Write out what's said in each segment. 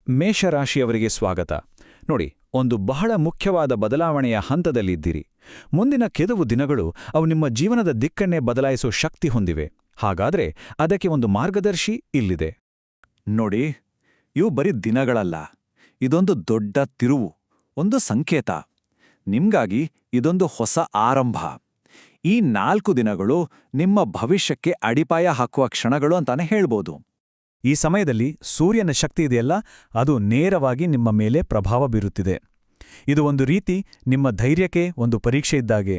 ಮೇಷರಾಶಿಯವರಿಗೆ ಸ್ವಾಗತ. ನೋಡಿ, ಒಂದು ಬಹಳ ಮುಖ್ಯವಾದ ಬದಲಾವಣೆಯ ಹಂತದಲ್ಲಿದ್ದೀರಿ. ಮುಂದಿನ ಕೆಲವು ದಿನಗಳು ಅವು ನಿಮ್ಮ ಜೀವನದ ದಿಕ್ಕನ್ನೇ ಬದಲಾಯಿಸೋ ಶಕ್ತಿ ಹೊಂದಿವೆ. ಹಾಗಾದ್ರೆ ಅದಕ್ಕೆ ಒಂದು ಮಾರ್ಗದರ್ಶಿ ಇಲ್ಲಿದೆ. ನೋಡಿ, ಇವು ಬರೀ ದಿನಗಳಲ್ಲ, ಇದೊಂದು ದೊಡ್ಡ ತಿರುವು, ಒಂದು ಸಂಕೇತ. ನಿಮ್ಗಾಗಿ ಇದೊಂದು ಹೊಸ ಆರಂಭ. ಈ 4 ದಿನಗಳು ನಿಮ್ಮ ಭವಿಷ್ಯಕ್ಕೆ ಅಡಿಪಾಯ ಹಾಕುವ ಕ್ಷಣಗಳು ಅಂತಾನೆ ಹೇಳ್ಬೋದು. ಈ ಸಮಯದಲ್ಲಿ ಸೂರ್ಯನ ಶಕ್ತಿ ಇದೆಯಲ್ಲ, ಅದು ನೇರವಾಗಿ ನಿಮ್ಮ ಮೇಲೆ ಪ್ರಭಾವ ಬೀರುತ್ತಿದೆ. ಇದು ಒಂದು ರೀತಿ ನಿಮ್ಮ ಧೈರ್ಯಕ್ಕೆ ಒಂದು ಪರೀಕ್ಷೆ ಇದ್ದಾಗೆ.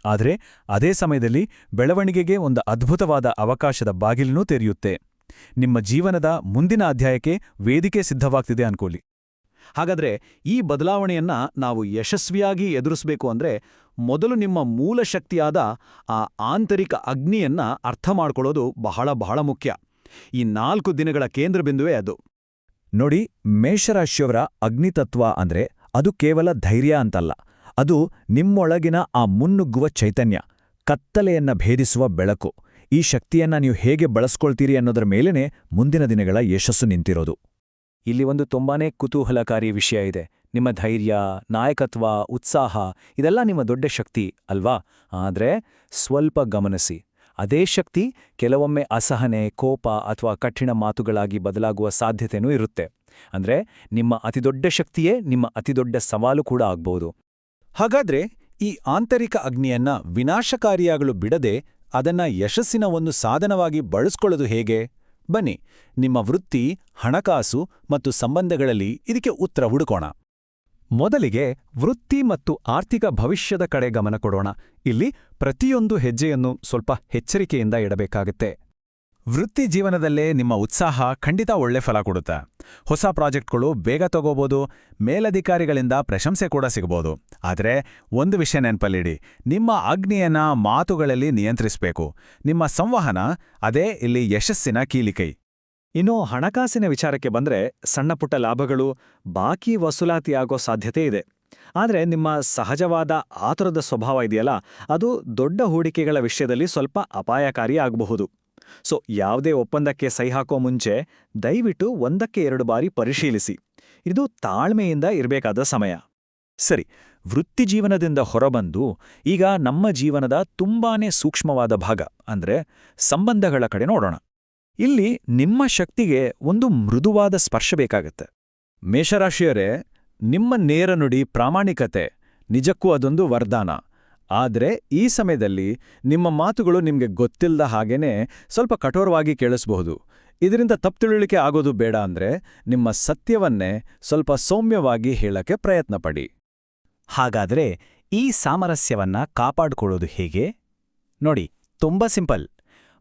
ಆದರೆ ಅದೇ ಸಮಯದಲ್ಲಿ ಬೆಳವಣಿಗೆಗೆ ಒಂದು ಅದ್ಭುತವಾದ ಅವಕಾಶದ ಬಾಗಿಲನ್ನೂ ತೆರೆಯುತ್ತೆ. ನಿಮ್ಮ ಜೀವನದ ಮುಂದಿನ ಅಧ್ಯಾಯಕ್ಕೆ ವೇದಿಕೆ ಸಿದ್ಧವಾಗ್ತಿದೆ ಅನ್ಕೊಳ್ಳಿ. ಹಾಗಾದ್ರೆ ಈ ಬದಲಾವಣೆಯನ್ನ ನಾವು ಯಶಸ್ವಿಯಾಗಿ ಎದುರಿಸಬೇಕು ಅಂದ್ರೆ ಮೊದಲು ನಿಮ್ಮ ಮೂಲ ಶಕ್ತಿಯಾದ ಆ ಆಂತರಿಕ ಅಗ್ನಿಯನ್ನ ಅರ್ಥ ಮಾಡ್ಕೊಳ್ಳೋದು ಬಹಳ ಮುಖ್ಯ. ಈ 4 ದಿನಗಳ ಕೇಂದ್ರಬಿಂದುವೇ ಅದು. ನೋಡಿ, ಮೇಷರಾಶಿಯವರ ಅಗ್ನಿತತ್ವ ಅಂದ್ರೆ ಅದು ಕೇವಲ ಧೈರ್ಯ ಅಂತಲ್ಲ, ಅದು ನಿಮ್ಮೊಳಗಿನ ಆ ಮುನ್ನುಗ್ಗುವ ಚೈತನ್ಯ, ಕತ್ತಲೆಯನ್ನ ಭೇದಿಸುವ ಬೆಳಕು. ಈ ಶಕ್ತಿಯನ್ನ ನೀವು ಹೇಗೆ ಬಳಸ್ಕೊಳ್ತೀರಿ ಅನ್ನೋದರ ಮೇಲೇನೆ ಮುಂದಿನ ದಿನಗಳ ಯಶಸ್ಸು ನಿಂತಿರೋದು. ಇಲ್ಲಿ ಒಂದು ತುಂಬಾನೇ ಕುತೂಹಲಕಾರಿ ವಿಷಯ ಇದೆ. ನಿಮ್ಮ ಧೈರ್ಯ, ನಾಯಕತ್ವ, ಉತ್ಸಾಹ ಇದೆಲ್ಲ ನಿಮ್ಮ ದೊಡ್ಡ ಶಕ್ತಿ ಅಲ್ವಾ? ಆದ್ರೆ ಸ್ವಲ್ಪ ಗಮನಿಸಿ, ಅದೇ ಶಕ್ತಿ ಕೆಲವೊಮ್ಮೆ ಅಸಹನೆ, ಕೋಪ ಅಥವಾ ಕಠಿಣ ಮಾತುಗಳಾಗಿ ಬದಲಾಗುವ ಸಾಧ್ಯತೆನೂ ಇರುತ್ತೆ. ಅಂದ್ರೆ ನಿಮ್ಮ ಅತಿದೊಡ್ಡ ಶಕ್ತಿಯೇ ನಿಮ್ಮ ಅತಿದೊಡ್ಡ ಸವಾಲು ಕೂಡ ಆಗ್ಬೋದು. ಹಾಗಾದ್ರೆ ಈ ಆಂತರಿಕ ಅಗ್ನಿಯನ್ನ ವಿನಾಶಕಾರಿಯಾಗಲು ಬಿಡದೆ ಅದನ್ನ ಯಶಸ್ಸಿನ ಒಂದು ಸಾಧನವಾಗಿ ಬಳಸ್ಕೊಳ್ಳೋದು ಹೇಗೆ? ಬನ್ನಿ, ನಿಮ್ಮ ವೃತ್ತಿ, ಹಣಕಾಸು ಮತ್ತು ಸಂಬಂಧಗಳಲ್ಲಿ ಇದಕ್ಕೆ ಉತ್ತರ ಹುಡುಕೋಣ. ಮೊದಲಿಗೆ ವೃತ್ತಿ ಮತ್ತು ಆರ್ಥಿಕ ಭವಿಷ್ಯದ ಕಡೆ ಗಮನ ಕೊಡೋಣ. ಇಲ್ಲಿ ಪ್ರತಿಯೊಂದು ಹೆಜ್ಜೆಯನ್ನು ಸ್ವಲ್ಪ ಎಚ್ಚರಿಕೆಯಿಂದ ಇಡಬೇಕಾಗುತ್ತೆ. ವೃತ್ತಿ ಜೀವನದಲ್ಲೇ ನಿಮ್ಮ ಉತ್ಸಾಹ ಖಂಡಿತ ಒಳ್ಳೆ ಫಲ ಕೊಡುತ್ತೆ. ಹೊಸ ಪ್ರಾಜೆಕ್ಟ್ಗಳು ಬೇಗ ತಗೋಬೋದು, ಮೇಲಧಿಕಾರಿಗಳಿಂದ ಪ್ರಶಂಸೆ ಕೂಡ ಸಿಗಬಹುದು. ಆದರೆ ಒಂದು ವಿಷಯ ನೆನಪಲ್ಲಿಡಿ, ನಿಮ್ಮ ಅಗ್ನಿಯನ್ನ ಮಾತುಗಳಲ್ಲಿ ನಿಯಂತ್ರಿಸಬೇಕು. ನಿಮ್ಮ ಸಂವಹನ ಅದೇ ಇಲ್ಲಿ ಯಶಸ್ಸಿನ ಕೀಲಿಕೈ. ಇನ್ನು ಹಣಕಾಸಿನ ವಿಚಾರಕ್ಕೆ ಬಂದ್ರೆ ಸಣ್ಣಪುಟ್ಟ ಲಾಭಗಳು, ಬಾಕಿ ವಸೂಲಾತಿಯಾಗೋ ಸಾಧ್ಯತೆ ಇದೆ. ಆದರೆ ನಿಮ್ಮ ಸಹಜವಾದ ಆತುರದ ಸ್ವಭಾವ ಇದೆಯಲ್ಲ, ಅದು ದೊಡ್ಡ ಹೂಡಿಕೆಗಳ ವಿಷಯದಲ್ಲಿ ಸ್ವಲ್ಪ ಅಪಾಯಕಾರಿ ಆಗಬಹುದು. ಸೊ ಯಾವುದೇ ಒಪ್ಪಂದಕ್ಕೆ ಸಹಿ ಹಾಕೋ ಮುಂಚೆ ದಯವಿಟ್ಟು 1ಕ್ಕೆ 2 ಬಾರಿ ಪರಿಶೀಲಿಸಿ. ಇದು ತಾಳ್ಮೆಯಿಂದ ಇರಬೇಕಾದ ಸಮಯ. ಸರಿ, ವೃತ್ತಿ ಜೀವನದಿಂದ ಹೊರಬಂದು ಈಗ ನಮ್ಮ ಜೀವನದ ತುಂಬಾನೇ ಸೂಕ್ಷ್ಮವಾದ ಭಾಗ ಅಂದ್ರೆ ಸಂಬಂಧಗಳ ಕಡೆ ನೋಡೋಣ. ಇಲ್ಲಿ ನಿಮ್ಮ ಶಕ್ತಿಗೆ ಒಂದು ಮೃದುವಾದ ಸ್ಪರ್ಶ ಬೇಕಾಗತ್ತೆ. ಮೇಷರಾಶಿಯವರೇ, ನಿಮ್ಮ ನೇರ ನುಡಿ, ಪ್ರಾಮಾಣಿಕತೆ ನಿಜಕ್ಕೂ ಅದೊಂದು ವರದಾನ. ಆದ್ರೆ ಈ ಸಮಯದಲ್ಲಿ ನಿಮ್ಮ ಮಾತುಗಳು ನಿಮ್ಗೆ ಗೊತ್ತಿಲ್ಲದ ಹಾಗೇನೆ ಸ್ವಲ್ಪ ಕಠೋರವಾಗಿ ಕೇಳಿಸಬಹುದು. ಇದರಿಂದ ತಪ್ಪುತಿಳುವಳಿಕೆ ಆಗೋದು ಬೇಡ ಅಂದ್ರೆ ನಿಮ್ಮ ಸತ್ಯವನ್ನೇ ಸ್ವಲ್ಪ ಸೌಮ್ಯವಾಗಿ ಹೇಳಕ್ಕೆ ಪ್ರಯತ್ನ ಪಡಿ. ಹಾಗಾದ್ರೆ ಈ ಸಾಮರಸ್ಯವನ್ನ ಕಾಪಾಡಿಕೊಳ್ಳೋದು ಹೇಗೆ? ನೋಡಿ, ತುಂಬಾ ಸಿಂಪಲ್.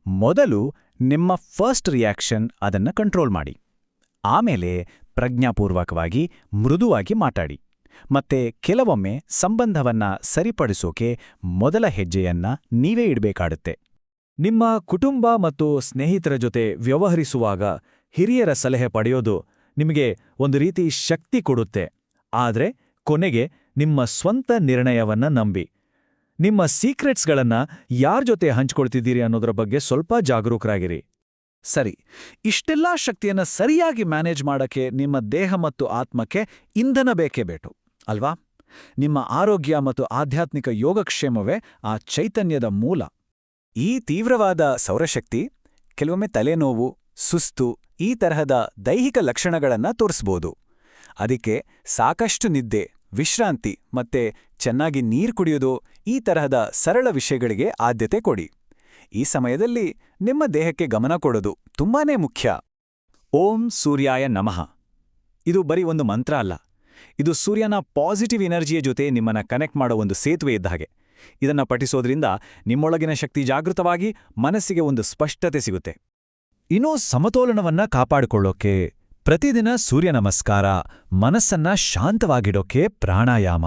ಮೊದಲು ನಿಮ್ಮ ಫಸ್ಟ್ ರಿಯಾಕ್ಷನ್ ಅದನ್ನ ಕಂಟ್ರೋಲ್ ಮಾಡಿ. ಆಮೇಲೆ ಪ್ರಜ್ಞಾಪೂರ್ವಕವಾಗಿ ಮೃದುವಾಗಿ ಮಾತಾಡಿ. ಮತ್ತೆ ಕೆಲವೊಮ್ಮೆ ಸಂಬಂಧವನ್ನ ಸರಿಪಡಿಸೋಕೆ ಮೊದಲ ಹೆಜ್ಜೆಯನ್ನ ನೀವೇ ಇಡಬೇಕಾಡುತ್ತೆ. ನಿಮ್ಮ ಕುಟುಂಬ ಮತ್ತು ಸ್ನೇಹಿತರ ಜೊತೆ ವ್ಯವಹರಿಸುವಾಗ ಹಿರಿಯರ ಸಲಹೆ ಪಡೆಯೋದು ನಿಮಗೆ ಒಂದು ರೀತಿ ಶಕ್ತಿ ಕೊಡುತ್ತೆ. ಆದ್ರೆ ಕೊನೆಗೆ ನಿಮ್ಮ ಸ್ವಂತ ನಿರ್ಣಯವನ್ನ ನಂಬಿ. ನಿಮ್ಮ ಸೀಕ್ರೆಟ್ಸ್ಗಳನ್ನ ಯಾರ ಜೊತೆ ಹಂಚ್ಕೊಳ್ತಿದ್ದೀರಿ ಅನ್ನೋದ್ರ ಬಗ್ಗೆ ಸ್ವಲ್ಪ ಜಾಗರೂಕರಾಗಿರಿ. ಸರಿ, ಇಷ್ಟೆಲ್ಲಾ ಶಕ್ತಿಯನ್ನ ಸರಿಯಾಗಿ ಮ್ಯಾನೇಜ್ ಮಾಡಕ್ಕೆ ನಿಮ್ಮ ದೇಹ ಮತ್ತು ಆತ್ಮಕ್ಕೆ ಇಂಧನ ಬೇಕೇ ಬೇಕು ಅಲ್ವಾ? ನಿಮ್ಮ ಆರೋಗ್ಯ ಮತ್ತು ಆಧ್ಯಾತ್ಮಿಕ ಯೋಗಕ್ಷೇಮವೇ ಆ ಚೈತನ್ಯದ ಮೂಲ. ಈ ತೀವ್ರವಾದ ಸೌರಶಕ್ತಿ ಕೆಲವೊಮ್ಮೆ ತಲೆನೋವು, ಸುಸ್ತು ಈ ತರಹದ ದೈಹಿಕ ಲಕ್ಷಣಗಳನ್ನ ತೋರಿಸ್ಬೋದು. ಅದಕ್ಕೆ ಸಾಕಷ್ಟು ನಿದ್ದೆ, ವಿಶ್ರಾಂತಿ ಮತ್ತೆ ಚೆನ್ನಾಗಿ ನೀರು ಕುಡಿಯೋದು ಈ ತರಹದ ಸರಳ ವಿಷಯಗಳಿಗೆ ಆದ್ಯತೆ ಕೊಡಿ. ಈ ಸಮಯದಲ್ಲಿ ನಿಮ್ಮ ದೇಹಕ್ಕೆ ಗಮನ ಕೊಡೋದು ತುಂಬಾನೇ ಮುಖ್ಯ. ಓಂ ಸೂರ್ಯಾಯ ನಮಃ. ಇದು ಬರೀ ಒಂದು ಮಂತ್ರ ಅಲ್ಲ, ಇದು ಸೂರ್ಯನ ಪಾಸಿಟಿವ್ ಎನರ್ಜಿಯ ಜೊತೆ ನಿಮ್ಮನ್ನ ಕನೆಕ್ಟ್ ಮಾಡೋ ಒಂದು ಸೇತುವೆ ಇದ್ದ ಹಾಗೆ. ಇದನ್ನ ಪಠಿಸೋದ್ರಿಂದ ನಿಮ್ಮೊಳಗಿನ ಶಕ್ತಿ ಜಾಗೃತವಾಗಿ ಮನಸ್ಸಿಗೆ ಒಂದು ಸ್ಪಷ್ಟತೆ ಸಿಗುತ್ತೆ. ಇನ್ನೂ ಸಮತೋಲನವನ್ನ ಕಾಪಾಡಿಕೊಳ್ಳೋಕೆ ಪ್ರತಿದಿನ ಸೂರ್ಯ ನಮಸ್ಕಾರ, ಮನಸ್ಸನ್ನ ಶಾಂತವಾಗಿಡೋಕೆ ಪ್ರಾಣಾಯಾಮ,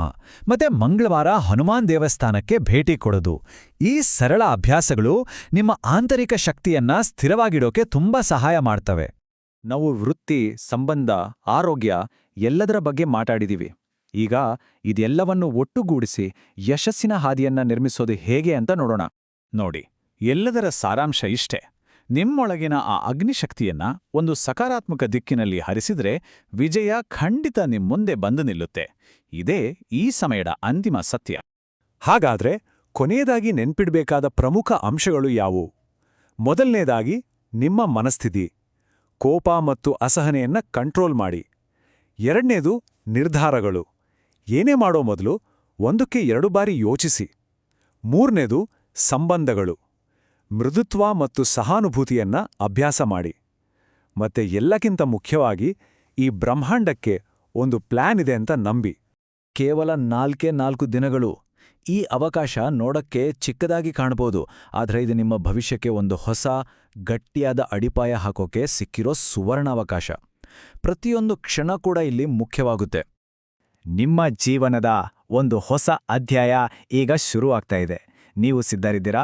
ಮತ್ತೆ ಮಂಗಳವಾರ ಹನುಮಾನ್ ದೇವಸ್ಥಾನಕ್ಕೆ ಭೇಟಿ ಕೊಡೋದು. ಈ ಸರಳ ಅಭ್ಯಾಸಗಳು ನಿಮ್ಮ ಆಂತರಿಕ ಶಕ್ತಿಯನ್ನ ಸ್ಥಿರವಾಗಿಡೋಕೆ ತುಂಬಾ ಸಹಾಯ ಮಾಡ್ತವೆ. ನಾವು ವೃತ್ತಿ, ಸಂಬಂಧ, ಆರೋಗ್ಯ ಎಲ್ಲದರ ಬಗ್ಗೆ ಮಾತಾಡಿದೀವಿ. ಈಗ ಇದೆಲ್ಲವನ್ನು ಒಟ್ಟುಗೂಡಿಸಿ ಯಶಸ್ಸಿನ ಹಾದಿಯನ್ನ ನಿರ್ಮಿಸೋದು ಹೇಗೆ ಅಂತ ನೋಡೋಣ. ನೋಡಿ, ಎಲ್ಲದರ ಸಾರಾಂಶ ಇಷ್ಟೇ. ನಿಮ್ಮೊಳಗಿನ ಆ ಅಗ್ನಿಶಕ್ತಿಯನ್ನ ಒಂದು ಸಕಾರಾತ್ಮಕ ದಿಕ್ಕಿನಲ್ಲಿ ಹರಿಸಿದ್ರೆ ವಿಜಯ ಖಂಡಿತ ನಿಮ್ಮುಂದೆ ಬಂದು ನಿಲ್ಲುತ್ತೆ. ಇದೇ ಈ ಸಮಯದ ಅಂತಿಮ ಸತ್ಯ. ಹಾಗಾದ್ರೆ ಕೊನೆಯದಾಗಿ ನೆನ್ಪಿಡ್ಬೇಕಾದ ಪ್ರಮುಖ ಅಂಶಗಳು ಯಾವುವು? ಮೊದಲನೇದಾಗಿ ನಿಮ್ಮ ಮನಸ್ಥಿತಿ. ಕೋಪ ಮತ್ತು ಅಸಹನೆಯನ್ನ ಕಂಟ್ರೋಲ್ ಮಾಡಿ. ಎರಡನೇದು ನಿರ್ಧಾರಗಳು. ಏನೇ ಮಾಡೋ ಮೊದಲು ಒಂದಕ್ಕೆ 2 ಬಾರಿ ಯೋಚಿಸಿ. ಮೂರನೇದು ಸಂಬಂಧಗಳು. ಮೃದುತ್ವ ಮತ್ತು ಸಹಾನುಭೂತಿಯನ್ನ ಅಭ್ಯಾಸ ಮಾಡಿ. ಮತ್ತೆ ಎಲ್ಲಕ್ಕಿಂತ ಮುಖ್ಯವಾಗಿ ಈ ಬ್ರಹ್ಮಾಂಡಕ್ಕೆ ಒಂದು ಪ್ಲಾನ್ ಇದೆ ಅಂತ ನಂಬಿ. ಕೇವಲ 4 ದಿನಗಳು. ಈ ಅವಕಾಶ ನೋಡಕ್ಕೆ ಚಿಕ್ಕದಾಗಿ ಕಾಣಬಹುದು, ಆದರೆ ಇದು ನಿಮ್ಮ ಭವಿಷ್ಯಕ್ಕೆ ಒಂದು ಹೊಸ ಗಟ್ಟಿಯಾದ ಅಡಿಪಾಯ ಹಾಕೋಕೆ ಸಿಕ್ಕಿರೋ ಸುವರ್ಣಾವಕಾಶ. ಪ್ರತಿಯೊಂದು ಕ್ಷಣ ಕೂಡ ಇಲ್ಲಿ ಮುಖ್ಯವಾಗುತ್ತೆ. ನಿಮ್ಮ ಜೀವನದ ಒಂದು ಹೊಸ ಅಧ್ಯಾಯ ಈಗ ಶುರುವಾಗ್ತಾ ಇದೆ. ನೀವು ಸಿದ್ಧರಿದ್ದೀರಾ?